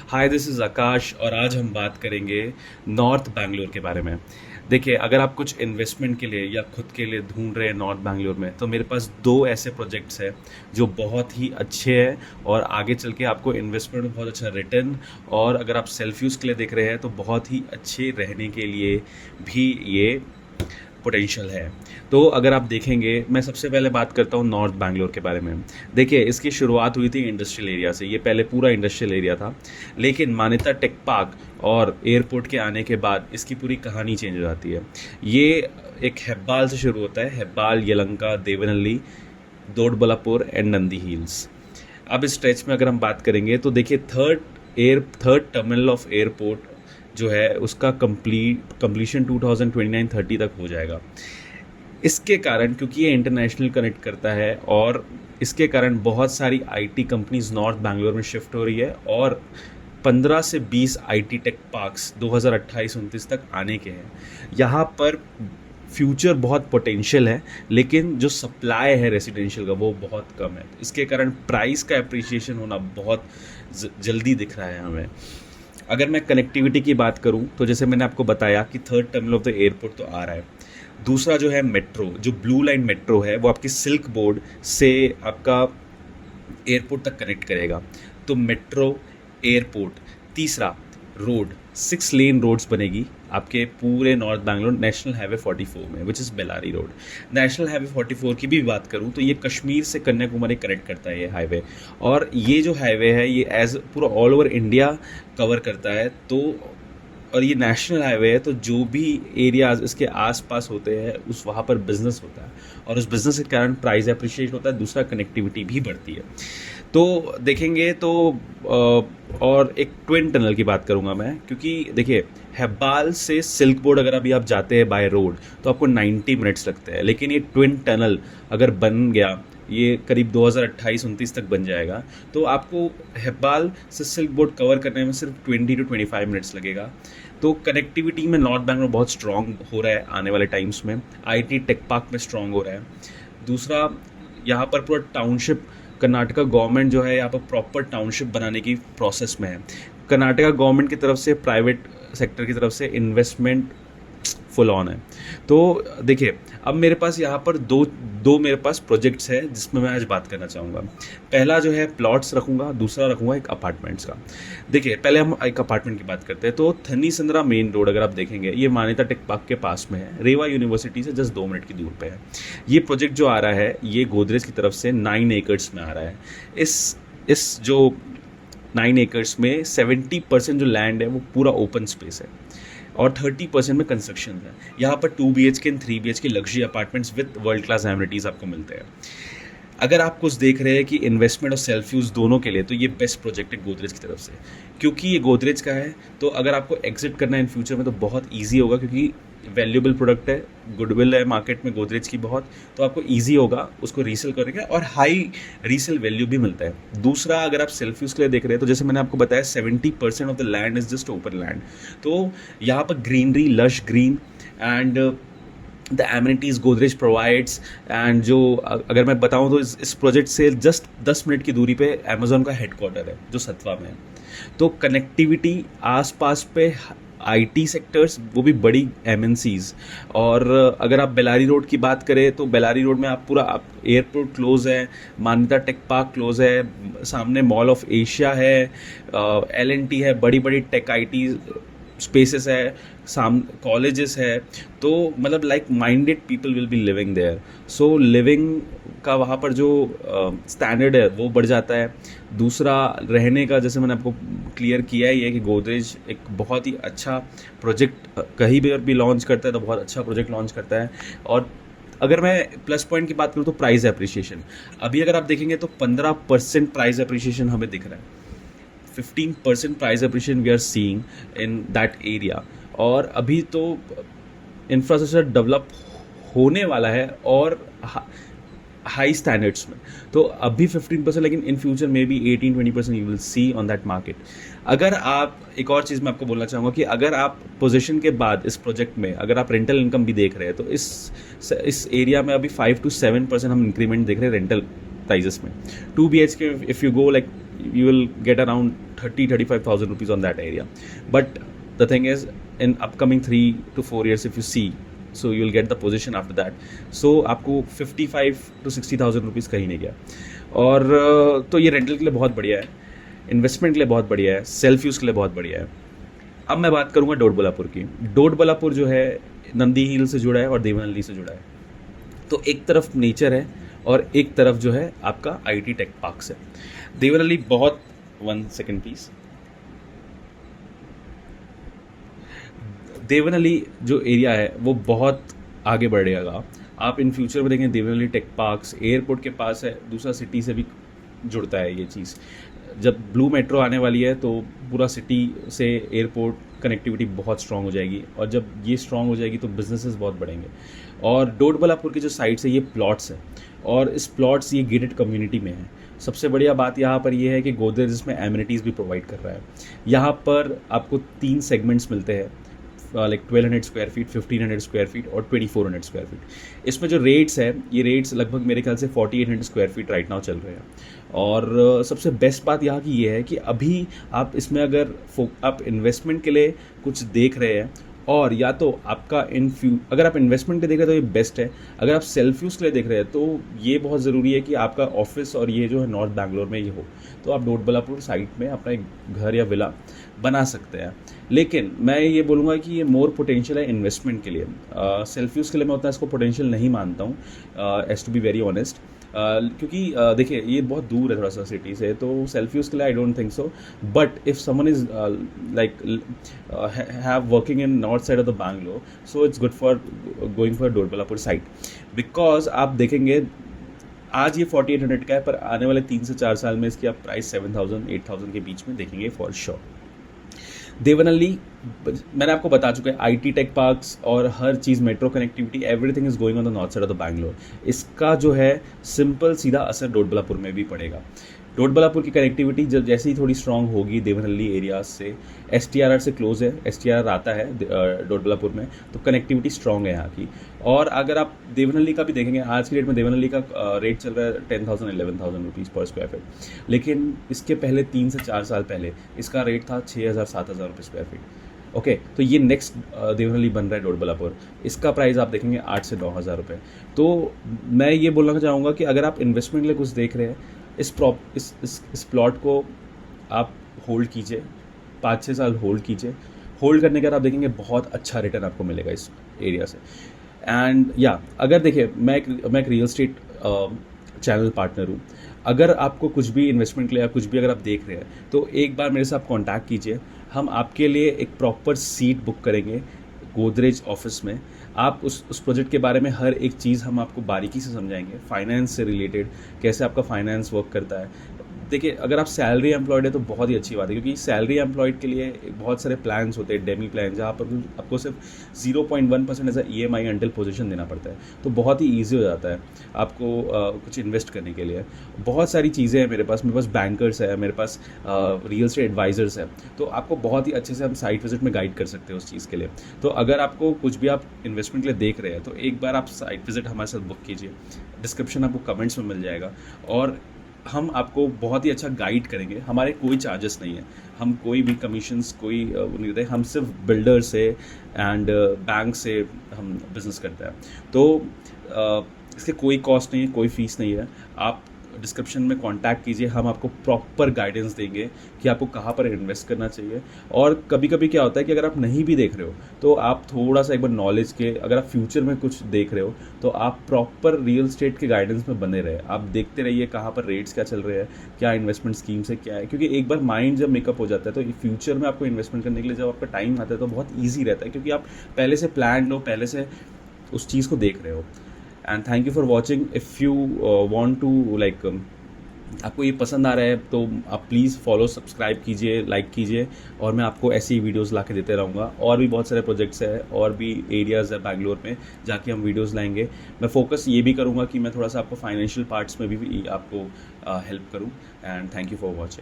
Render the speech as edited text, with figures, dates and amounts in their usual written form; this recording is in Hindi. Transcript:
हाय, दिस इज़ आकाश और आज हम बात करेंगे नॉर्थ बैंगलोर के बारे में। देखिए, अगर आप कुछ इन्वेस्टमेंट के लिए या खुद के लिए ढूंढ रहे हैं नॉर्थ बैंगलोर में, तो मेरे पास दो ऐसे प्रोजेक्ट्स हैं जो बहुत ही अच्छे हैं और आगे चल के आपको इन्वेस्टमेंट में बहुत अच्छा रिटर्न, और अगर आप सेल्फ यूज़ के लिए देख रहे हैं तो बहुत ही अच्छे रहने के लिए भी ये पोटेंशियल है। तो अगर आप देखेंगे, मैं सबसे पहले बात करता हूँ नॉर्थ बैंगलोर के बारे में। देखिए, इसकी शुरुआत हुई थी इंडस्ट्रियल एरिया से। ये पहले पूरा इंडस्ट्रियल एरिया था, लेकिन मान्यता टेक पार्क और एयरपोर्ट के आने के बाद इसकी पूरी कहानी चेंज हो जाती है। ये एक हेब्बाल से शुरू होता है, हेब्बाल, यलंका, देवनहल्ली, दोडबलापुर एंड नंदी हिल्स। अब इस स्ट्रेच में अगर हम बात करेंगे तो देखिए, थर्ड टर्मिनल ऑफ एयरपोर्ट जो है उसका कंप्लीशन 2029-30 तक हो जाएगा। इसके कारण, क्योंकि ये इंटरनेशनल कनेक्ट करता है और इसके कारण बहुत सारी आईटी कंपनीज नॉर्थ बैंगलोर में शिफ्ट हो रही है और 15 से 20 आईटी टेक पार्क्स 2028-29 तक आने के हैं। यहाँ पर फ्यूचर बहुत पोटेंशियल है, लेकिन जो सप्लाई है रेसिडेंशियल का वो बहुत कम है। इसके कारण प्राइस का एप्रिसिएशन होना बहुत जल्दी दिख रहा है हमें। अगर मैं कनेक्टिविटी की बात करूं तो जैसे मैंने आपको बताया कि third terminal of the airport तो आ रहा है। दूसरा जो है मेट्रो, जो ब्लू लाइन मेट्रो है, वो आपकी सिल्क बोर्ड से आपका एयरपोर्ट तक कनेक्ट करेगा। तो मेट्रो, एयरपोर्ट। तीसरा, रोड, 6 लेन रोड्स बनेगी आपके पूरे नॉर्थ बैंगलोर नेशनल हाईवे 44 में, which is Bellary road. National highway 44 की भी बात करूँ तो ये कश्मीर से कन्याकुमारी कनेक्ट करता है ये हाईवे, और ये जो हाईवे है ये एज पूरा ऑल ओवर इंडिया कवर करता है। तो और ये नेशनल हाईवे है, तो जो भी एरियाज इसके आसपास होते हैं उस वहाँ पर बिजनेस होता है और उस बिजनेस के कारण प्राइस अप्रिशिएट होता है। दूसरा, कनेक्टिविटी भी बढ़ती है। तो देखेंगे तो और एक ट्विन टनल की बात करूंगा मैं, क्योंकि देखिए, हेब्बाल से सिल्क बोर्ड अगर अभी आप जाते हैं बाय रोड तो आपको 90 मिनट्स लगते हैं, लेकिन ये ट्विन टनल अगर बन गया, ये करीब 2028-29 तक बन जाएगा, तो आपको हेब्बाल से सिल्क बोर्ड कवर करने में सिर्फ 20 to 25 मिनट्स लगेगा। तो कनेक्टिविटी में नॉर्थ बैंगलोर बहुत स्ट्रॉन्ग हो रहा है आने वाले टाइम्स में। आईटी टेक पार्क में स्ट्रॉन्ग हो रहा है। दूसरा, यहाँ पर पूरा टाउनशिप, कर्नाटका गवर्नमेंट जो है यहाँ पर प्रॉपर टाउनशिप बनाने की प्रोसेस में है। कर्नाटका गवर्नमेंट की तरफ से, प्राइवेट सेक्टर की तरफ से इन्वेस्टमेंट फुल ऑन है। तो देखिए, अब मेरे पास यहाँ पर दो मेरे पास प्रोजेक्ट्स है जिसमें मैं आज बात करना चाहूँगा। पहला जो है प्लॉट्स रखूँगा, दूसरा रखूँगा एक अपार्टमेंट्स का। देखिए, पहले हम एक अपार्टमेंट की बात करते हैं। तो थन्नी संद्रा मेन रोड अगर आप देखेंगे, ये मान्यता टेक पार्क के पास में है, रेवा यूनिवर्सिटी से जस्ट 2 मिनट की दूर पे है। ये प्रोजेक्ट जो आ रहा है ये गोदरेज की तरफ से 9 एकर्स में आ रहा है। इस जो 9 एकर्स में 70% जो लैंड है वो पूरा ओपन स्पेस है और 30% में कंस्ट्रक्शन है। यहाँ पर 2 BHK and 3 BHK luxury apartments with world class amenities आपको मिलते हैं। अगर आप कुछ देख रहे हैं कि इन्वेस्टमेंट और सेल्फ यूज़ दोनों के लिए, तो ये बेस्ट प्रोजेक्ट है गोदरेज की तरफ से, क्योंकि ये गोदरेज का है। तो अगर आपको एग्जिट करना है इन फ्यूचर में तो बहुत ईजी होगा, क्योंकि वैल्यूएबल प्रोडक्ट है, गुडविल है मार्केट में गोदरेज की बहुत, तो आपको ईजी होगा उसको रीसेल करेंगे और हाई रीसेल वैल्यू भी मिलता है। दूसरा, अगर आप सेल्फ यूज़ के लिए देख रहे हैं तो जैसे मैंने आपको बताया 70% of the land is just open land. तो यहाँ पर greenery, lush green and the amenities Godrej provides. And जो अगर मैं बताऊँ तो इस प्रोजेक्ट से जस्ट 10 मिनट की दूरी पे अमेजोन का हेडक्वार्टर है जो सत्वा में है। तो कनेक्टिविटी आसपास पे, आईटी सेक्टर्स, वो भी बड़ी एमएनसीज। और अगर आप बेलारी रोड की बात करें तो बेलारी रोड में आप एयरपोर्ट क्लोज है, मान्यता टेक पार्क क्लोज है, सामने मॉल ऑफ एशिया है, एलएनटी है, बड़ी बड़ी टेक आईटी स्पेसेस है, कॉलेजेस है। तो मतलब like minded people will be living there. So living का वहाँ पर जो स्टैंडर्ड है वो बढ़ जाता है। दूसरा, रहने का, जैसे मैंने आपको क्लियर किया है, ये कि गोदरेज एक बहुत ही अच्छा प्रोजेक्ट कहीं भी लॉन्च करता है तो बहुत अच्छा प्रोजेक्ट लॉन्च करता है। और अगर मैं प्लस पॉइंट की बात करूँ तो प्राइस एप्रिसिएशन, अभी अगर आप देखेंगे तो 15% प्राइस एप्रिसिएशन हमें दिख रहा है। 15% price appreciation we are seeing in that area. और अभी तो इंफ्रास्ट्रक्चर डेवलप होने वाला है और हाई स्टैंडर्ड्स में, तो अभी 15%, लेकिन इन फ्यूचर में भी 18-20% you will see on that market. अगर आप, एक और चीज़ मैं आपको बोलना चाहूँगा कि अगर आप पोजीशन के बाद इस प्रोजेक्ट में अगर आप रेंटल इनकम भी देख रहे हैं तो इस एरिया में अभी 5 to 7% हम इंक्रीमेंट देख रहे हैं रेंटल प्राइजेस में। 2 BHK if you go like you will get around 30-35,000 rupees on that area. But the thing is, in upcoming 3 to 4 years, if you see, so you will get the position after that. So आपको 55 to 60,000 रुपीज़ कहीं नहीं गया. और तो ये रेंटल के लिए बहुत बढ़िया है, इन्वेस्टमेंट के लिए बहुत बढ़िया है, सेल्फ यूज़ के लिए बहुत बढ़िया है. अब मैं बात करूँगा डोडबलापुर की. डोडबलापुर जो है नंदी हिल से जुड़ा है और देवनहल्ली से जुड़ा है. तो एक तरफ नेचर है और एक तरफ जो है आपका IT टेक पार्क्स है. देवनहल्ली बहुत 1 सेकेंड प्लीज. देवनहल्ली जो एरिया है वो बहुत आगे बढ़ेगा. आप इन फ्यूचर में देखें देवनहल्ली टेक पार्क्स एयरपोर्ट के पास है, दूसरा सिटी से भी जुड़ता है ये चीज़. जब ब्लू मेट्रो आने वाली है तो पूरा सिटी से एयरपोर्ट कनेक्टिविटी बहुत स्ट्रांग हो जाएगी, और जब ये स्ट्रांग हो जाएगी तो बिजनेसेस बहुत बढ़ेंगे. और डोडबलापुर की जो साइट्स है ये प्लॉट्स है, और इस प्लॉट्स ये गेटेड कम्युनिटी में है. सबसे बढ़िया बात यहाँ पर ये है कि गोदरेज इसमें एमिनिटीज़ भी प्रोवाइड कर रहा है. यहाँ पर आपको 3 सेगमेंट्स मिलते हैं, like 1200 square feet, 1500 square feet और 2400 स्क्वायर फीट. इसमें जो रेट्स है ये रेट्स लगभग मेरे ख्याल से 4800 स्क्वायर फीट राइट नाउ चल रहे हैं. और सबसे बेस्ट बात यहाँ की ये है कि अभी आप इसमें अगर आप इन्वेस्टमेंट के लिए कुछ देख रहे हैं, और या तो आपका अगर आप इन्वेस्टमेंट के देख रहे हैं तो ये बेस्ट है. अगर आप सेल्फ यूज़ के लिए देख रहे हैं तो ये बहुत ज़रूरी है कि आपका ऑफिस और ये जो है नॉर्थ बैंगलोर में ये हो, तो आप डोडबलापुर साइट में अपना एक घर या विला बना सकते हैं. लेकिन मैं ये बोलूँगा कि ये मोर पोटेंशियल है इन्वेस्टमेंट के लिए. सेल्फ यूज़ के लिए मैं उतना इसको पोटेंशियल नहीं मानता हूँ, as to be very honest. क्योंकि देखिए ये बहुत दूर है थोड़ा सा सिटी से, तो सेल्फ यूज़ के लिए I don't think so. But if someone is like have working in north side of the Bangalore, so it's good for going for Doddaballapur site. Because आप देखेंगे आज ये 4800 का है, पर आने वाले 3 से 4 साल में इसकी आप प्राइस 7000-8000 के बीच में देखेंगे फॉर श्योर. देवनहल्ली मैंने आपको बता चुका है, IT टेक पार्क्स और हर चीज़, metro connectivity, everything is going on the north side of the Bangalore. इसका जो है सिंपल सीधा असर डोडबलापुर में भी पड़ेगा. डोडबलापुर की कनेक्टिविटी जब जैसे ही थोड़ी स्ट्रांग होगी देवनहल्ली एरिया से, STRR से क्लोज है, STRR आता है डोडबलापुर में, तो कनेक्टिविटी स्ट्रांग है यहाँ की. और अगर आप देवनहल्ली का भी देखेंगे, आज की डेट में देवनहल्ली का रेट चल रहा है 10,000-11,000 रुपीज़ पर स्क्वायर फीट. लेकिन इसके पहले 3 से 4 साल पहले इसका रेट था 6,000-7,000 रुपये स्क्वायर फीट. ओके, तो ये नेक्स्ट देवनहल्ली बन रहा है डोडबलापुर. इसका प्राइस आप देखेंगे 8 से 9,000 रुपये. तो मैं ये बोलना चाहूँगा कि अगर आप इन्वेस्टमेंट के लिए कुछ देख रहे हैं, इस प्लॉट को आप होल्ड कीजिए, 5-6 साल होल्ड कीजिए. होल्ड करने के बाद आप देखेंगे बहुत अच्छा रिटर्न आपको मिलेगा इस एरिया से. एंड या अगर देखिए मैं एक रियल एस्टेट चैनल पार्टनर हूँ. अगर आपको कुछ भी इन्वेस्टमेंट के लिए कुछ भी अगर आप देख रहे हैं तो एक बार मेरे से आप कांटेक्ट कीजिए. हम आपके लिए एक प्रॉपर सीट बुक करेंगे गोदरेज ऑफिस में. आप उस प्रोजेक्ट के बारे में हर एक चीज़ हम आपको बारीकी से समझाएंगे, फाइनेंस से रिलेटेड, कैसे आपका फाइनेंस वर्क करता है. देखिए अगर आप सैलरी एम्प्लॉयड है तो बहुत ही अच्छी बात है, क्योंकि सैलरी एम्प्लॉयड के लिए बहुत सारे प्लान्स होते हैं, डेमी प्लान, जहाँ पर आपको सिर्फ 0.1% ऐसा EMI अंटिल पोजीशन देना पड़ता है. तो बहुत ही ईजी हो जाता है आपको कुछ इन्वेस्ट करने के लिए. बहुत सारी चीज़ें हैं मेरे पास बैंकर्स है, मेरे पास रियल एस्टेट एडवाइजर्स है. तो आपको बहुत ही अच्छे से हम साइट विजिट में गाइड कर सकते हैं उस चीज़ के लिए. तो अगर आपको कुछ भी आप इन्वेस्टमेंट के लिए देख रहे हैं तो एक बार आप साइट विजिट हमारे साथ बुक कीजिए. डिस्क्रिप्शन आपको कमेंट्स में मिल जाएगा, और हम आपको बहुत ही अच्छा गाइड करेंगे. हमारे कोई चार्जेस नहीं है, हम कोई भी कमीशंस कोई नहीं देते. हम सिर्फ बिल्डर से एंड बैंक से हम बिज़नेस करते हैं. तो इसके कोई कॉस्ट नहीं है, कोई फ़ीस नहीं है. आप डिस्क्रिप्शन में कांटेक्ट कीजिए, हम आपको प्रॉपर गाइडेंस देंगे कि आपको कहाँ पर इन्वेस्ट करना चाहिए. और कभी कभी क्या होता है कि अगर आप नहीं भी देख रहे हो तो आप थोड़ा सा एक बार नॉलेज के, अगर आप फ्यूचर में कुछ देख रहे हो तो आप प्रॉपर रियल एस्टेट के गाइडेंस में बने रहे. आप देखते रहिए कहाँ पर रेट्स क्या चल रहे हैं, क्या इन्वेस्टमेंट स्कीम से क्या है. क्योंकि एक बार माइंड जब मेकअप हो जाता है तो फ्यूचर में आपको इन्वेस्टमेंट करने के लिए जब आपका टाइम आता है तो बहुत ईजी रहता है, क्योंकि आप पहले से प्लान हो, पहले से उस चीज़ को देख रहे हो. And thank you for watching. If you want to like, आपको ये पसंद आ रहा है तो आप प्लीज़ फॉलो, सब्सक्राइब कीजिए, लाइक कीजिए, और मैं आपको ऐसी वीडियोस ला के देते रहूँगा. और भी बहुत सारे प्रोजेक्ट्स हैं और भी एरियाज़ है बैंगलोर में जाके हम वीडियोस लाएंगे. मैं फोकस ये भी करूँगा कि मैं थोड़ा सा आपको फाइनेंशियल पार्ट्स में भी आपको हेल्प करूँ. And thank you for watching.